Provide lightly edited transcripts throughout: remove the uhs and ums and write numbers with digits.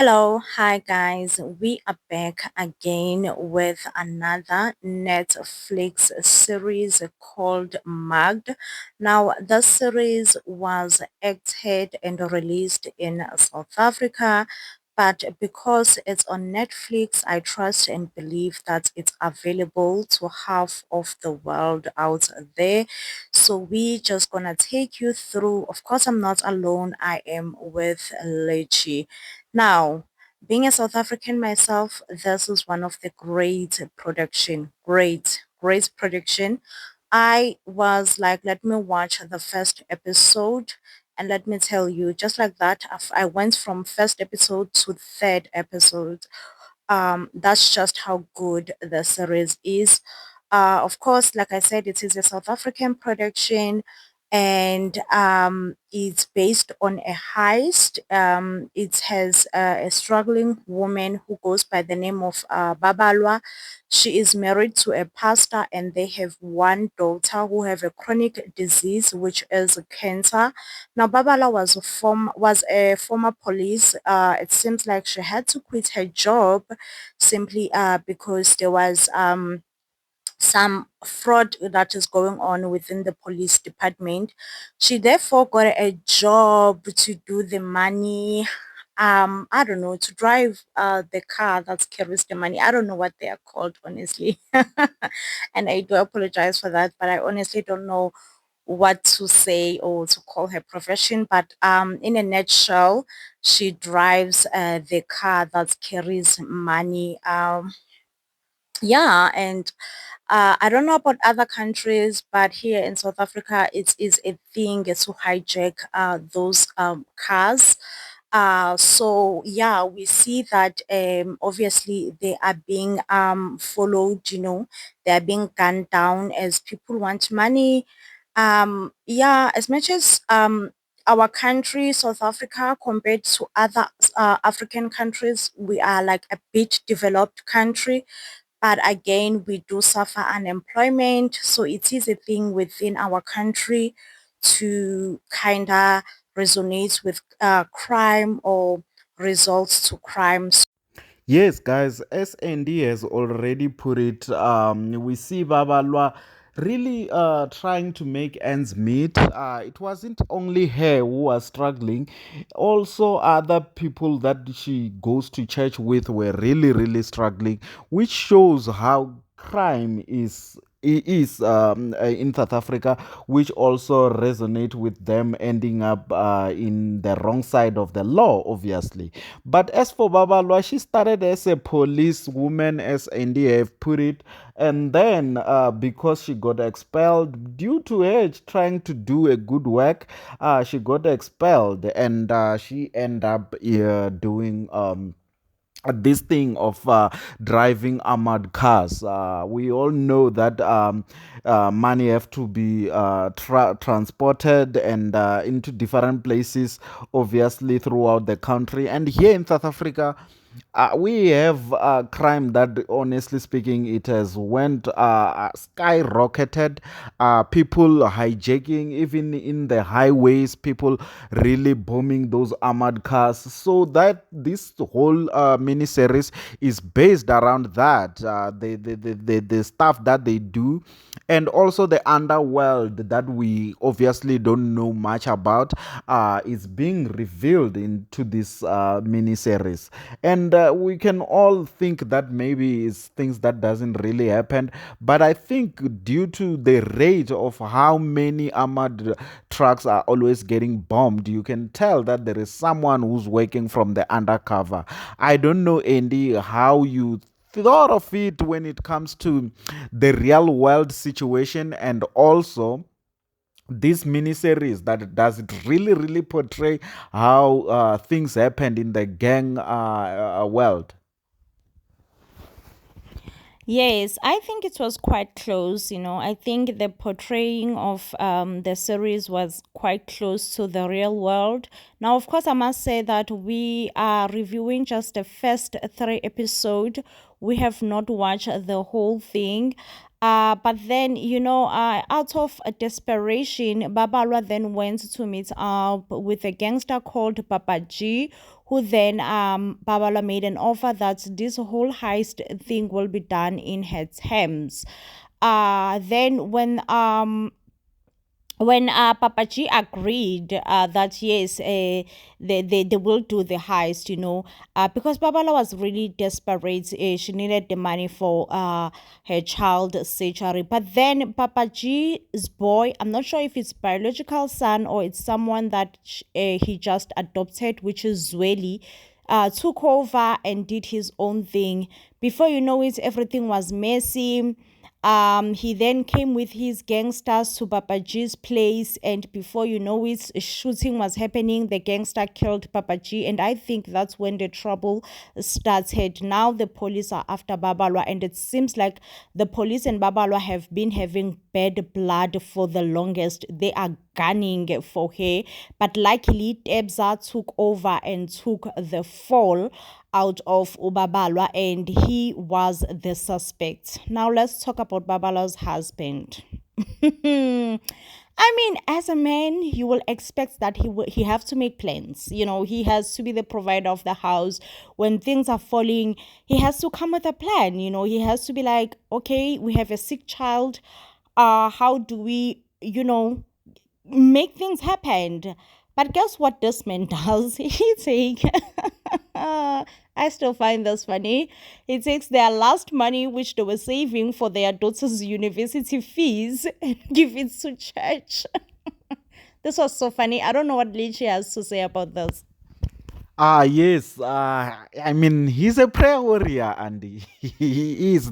Hello, hi guys. We are back again with another Netflix series called Mugged. Now, the series was acted and released in South Africa, but because it's on Netflix, I trust and believe that it's available to half of the world out there. So we just gonna take you through. Of course, I'm not alone. I am with Lechy. Now, being a South African myself, this is one of the great production. I was like, let me watch the first episode, and let me tell you, just like that, I went from first episode to third episode. That's just how good the series is. Of course, like I said, it is a South African production, and it's based on a heist. It has a struggling woman who goes by the name of Babalo. She is married to a pastor, and they have one daughter who have a chronic disease, which is cancer. Now, Babala was a former police. It seems like she had to quit her job simply because there was some fraud that is going on within the police department. She therefore got a job to do the money. I don't know, to drive the car that carries the money. I don't know what they are called, honestly. And I do apologize for that, but I honestly don't know what to say or to call her profession. But in a nutshell, she drives the car that carries money. Yeah, and I don't know about other countries, but here in South Africa, it is a thing to hijack those cars. So yeah, we see that obviously they are being followed, they are being gunned down as people want money. Yeah, as much as our country, South Africa, compared to other African countries, we are like a bit developed country, but again, we do suffer unemployment. So it is a thing within our country to kind of resonate with crime or results to crimes. Yes, guys, as Andy has already put it, we see Babalwa really trying to make ends meet. It wasn't only her who was struggling, also other people that she goes to church with were really struggling, which shows how crime is in South Africa, which also resonate with them ending up in the wrong side of the law, obviously. But as for Babalwa, she started as a police woman, as Andy have put it, and then because she got expelled due to her trying to do a good work, she got expelled, and she ended up doing this thing of driving armored cars. We all know that money have to be transported and into different places, obviously throughout the country. And here in South Africa, we have crime that, honestly speaking, it has went skyrocketed. People hijacking, even in the highways, people really bombing those armored cars. So that this whole mini series is based around that, the stuff that they do, and also the underworld that we obviously don't know much about is being revealed into this mini series. And we can all think that maybe it's things that doesn't really happen, but I think due to the rate of how many armored trucks are always getting bombed, you can tell that there is someone who's working from the undercover. I don't know, Andy, how you thought of it when it comes to the real world situation, and also this miniseries that does it really portray how things happened in the gang world. Yes, I think it was quite close. I think the portraying of the series was quite close to the real world. Now, of course, I must say that we are reviewing just the first three episode. We have not watched the whole thing. But then, out of desperation, Babalwa then went to meet up with a gangster called Papa G, who then Babala made an offer that this whole heist thing will be done in her terms. Then when Papaji agreed that yes, they will do the heist, because Babala was really desperate. She needed the money for her child surgery. But then Papaji's boy, I'm not sure if it's biological son or it's someone that he just adopted, which is Zweli, took over and did his own thing. Before you know it, everything was messy. He then came with his gangsters to Papaji's place, and before you know it, a shooting was happening. The gangster killed Papaji, and I think that's when the trouble started. Now the police are after Babalwa, and it seems like the police and Babalwa have been having bad blood for the longest. They are gunning for her, but luckily Tebza took over and took the fall out of Ubabalwa, and he was the suspect. Now let's talk about Babala's husband. I mean, as a man, you will expect that he have to make plans. He has to be the provider of the house. When things are falling, he has to come with a plan. He has to be like, okay, we have a sick child. How do we, make things happen? But guess what this man does? He take I still find this funny. He takes their last money which they were saving for their daughter's university fees and give it to church. This was so funny. I don't know what Lychee has to say about this. Yes. I mean, he's a prayer warrior, and he's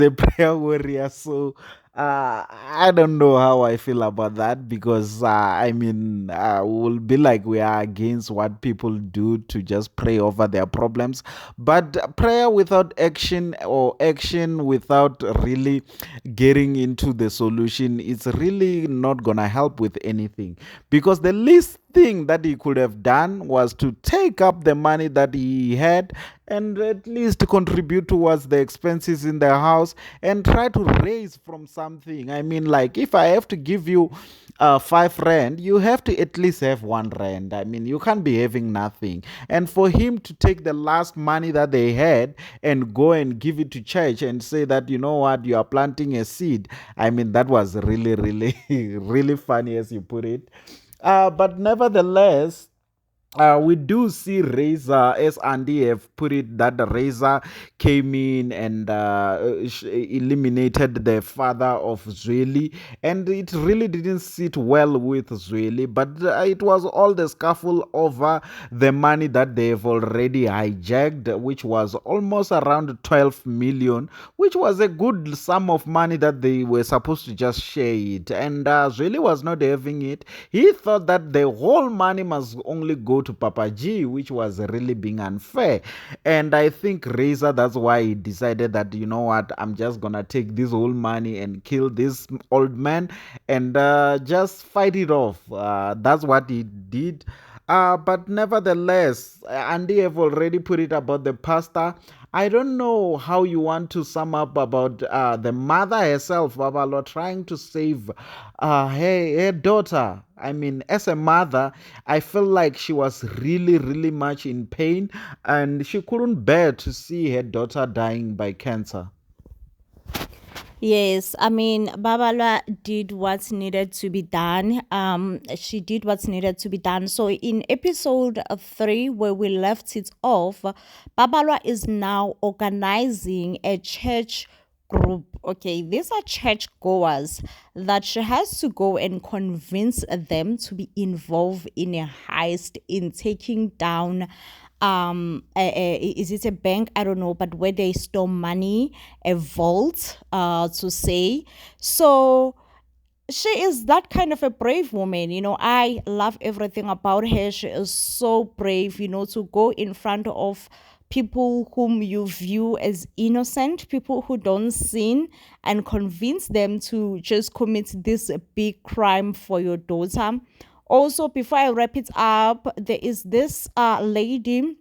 a prayer warrior. So, I don't know how I feel about that because, I mean, we'll be like we are against what people do to just pray over their problems. But prayer without action or action without really getting into the solution is really not gonna help with anything, because the least thing that he could have done was to take up the money that he had and at least contribute towards the expenses in the house and try to raise from something. I mean, like, if I have to give you 5 rand, you have to at least have 1 rand. I mean, you can't be having nothing. And for him to take the last money that they had and go and give it to church and say that, you know what, you are planting a seed. I mean, that was really, really, really funny as you put it. But nevertheless, we do see Razor, as Andy have put it, that the Razor came in and eliminated the father of Zweli, and it really didn't sit well with Zweli. But it was all the scuffle over the money that they've already hijacked, which was almost around 12 million, which was a good sum of money that they were supposed to just share it. And Zweli was not having it. He thought that the whole money must only go to Papa G, which was really being unfair. And I think Razor, that's why he decided that, you know what, I'm just gonna take this whole money and kill this old man and just fight it off. That's what he did. But nevertheless, Andy have already put it about the pastor. I don't know how you want to sum up about the mother herself, Babalo, trying to save her daughter. I mean, as a mother, I feel like she was really, really much in pain and she couldn't bear to see her daughter dying by cancer. Yes, I mean, Babala did what's needed to be done. She did what's needed to be done. So in episode 3, where we left it off, Babala is now organizing a church group. Okay, these are church goers that she has to go and convince them to be involved in a heist in taking down is it a bank, I don't know, but where they store money, a vault, to say. So she is that kind of a brave woman. I love everything about her. She is so brave, to go in front of people whom you view as innocent, people who don't sin, and convince them to just commit this big crime for your daughter. Also, before I wrap it up, there is this lady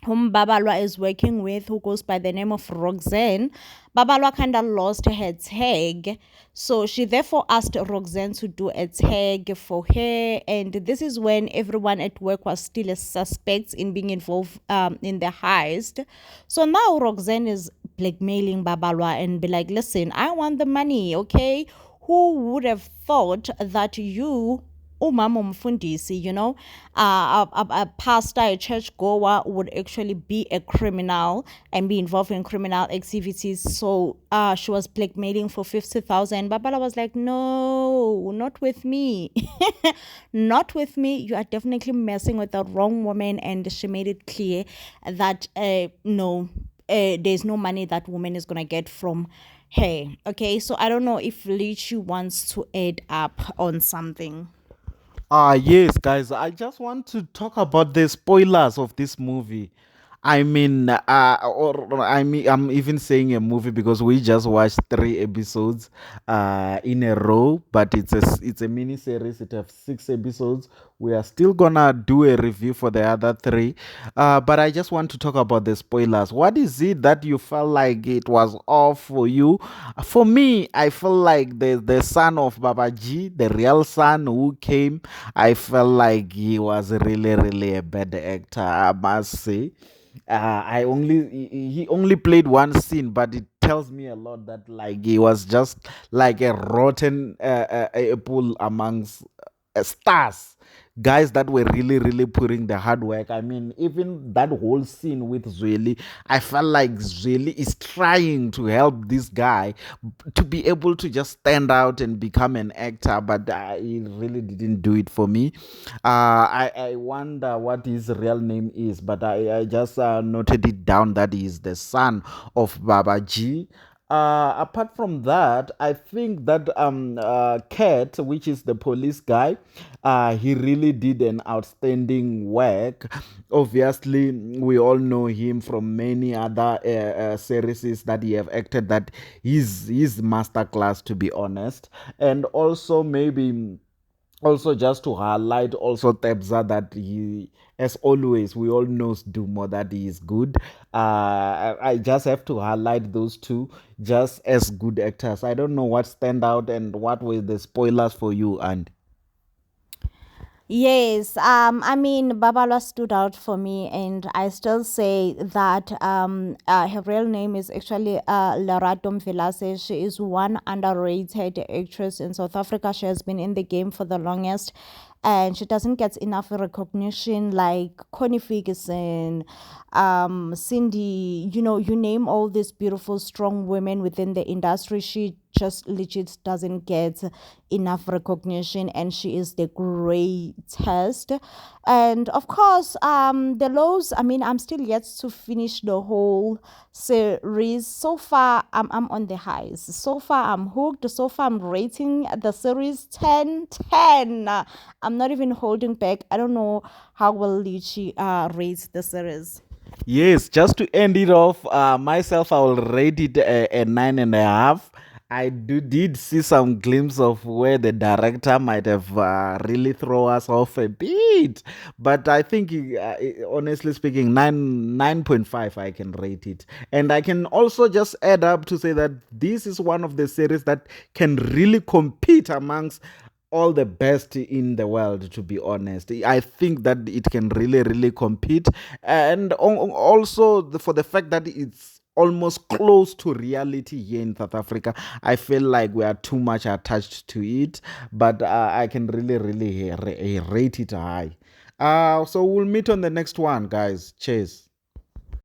whom Babalwa is working with, who goes by the name of Roxanne. Babalwa kind of lost her tag. So she therefore asked Roxanne to do a tag for her. And this is when everyone at work was still a suspect in being involved in the heist. So now Roxanne is blackmailing Babalwa and be like, listen, I want the money, okay? Who would have thought that you umama umfundisi, a pastor, a church goer would actually be a criminal and be involved in criminal activities. So she was blackmailing for 50,000. Babala was like, no, not with me. Not with me. You are definitely messing with the wrong woman. And she made it clear that no, there's no money that woman is going to get from her. Okay, so I don't know if Lichi wants to add up on something. Yes, guys, I just want to talk about the spoilers of this movie. I'm even saying a movie because we just watched 3 episodes in a row, but it's a mini series. It has 6 episodes. We are still gonna do a review for the other three, but I just want to talk about the spoilers. What is it that you felt like it was off for you? For me, I felt like the son of Babaji, the real son who came, I felt like he was really a bad actor, I must say. He only played one scene, but it tells me a lot that like he was just like a rotten apple amongst stars, guys that were really putting the hard work. I mean, even that whole scene with Zweli, I felt like Zweli is trying to help this guy to be able to just stand out and become an actor, but he really didn't do it for me. I wonder what his real name is, but I just noted it down that he is the son of Babaji. Apart from that, I think that Kat, which is the police guy, he really did an outstanding work. Obviously, we all know him from many other series that he have acted. That he's masterclass, to be honest, and also maybe also just to highlight also Tebza that he, as always, we all know Dumo that he is good. I just have to highlight those two just as good actors. I don't know what stand out and what were the spoilers for you, and Yes, I mean, Babala stood out for me, and I still say that her real name is actually Lerato Mvelase. She is one underrated actress in South Africa. She has been in the game for the longest, and she doesn't get enough recognition like Connie Ferguson, Cindy. You name all these beautiful, strong women within the industry. She just legit doesn't get enough recognition, and she is the greatest. And of course, the lows, I mean, I'm still yet to finish the whole series. So far, I'm on the highs. So far, I'm hooked. So far, I'm rating the series 10/10. I'm not even holding back. I don't know how well Lichi rates the series. yes, just to end it off, myself, I will rate it a 9.5. I did see some glimpse of where the director might have really throw us off a bit, but I think, honestly speaking, 9.5 I can rate it, and I can also just add up to say that this is one of the series that can really compete amongst all the best in the world, to be honest. I think that it can really compete, and also for the fact that it's almost close to reality here in South Africa. I feel like we are too much attached to it, but I can really rate it high. So we'll meet on the next one, guys. Cheers.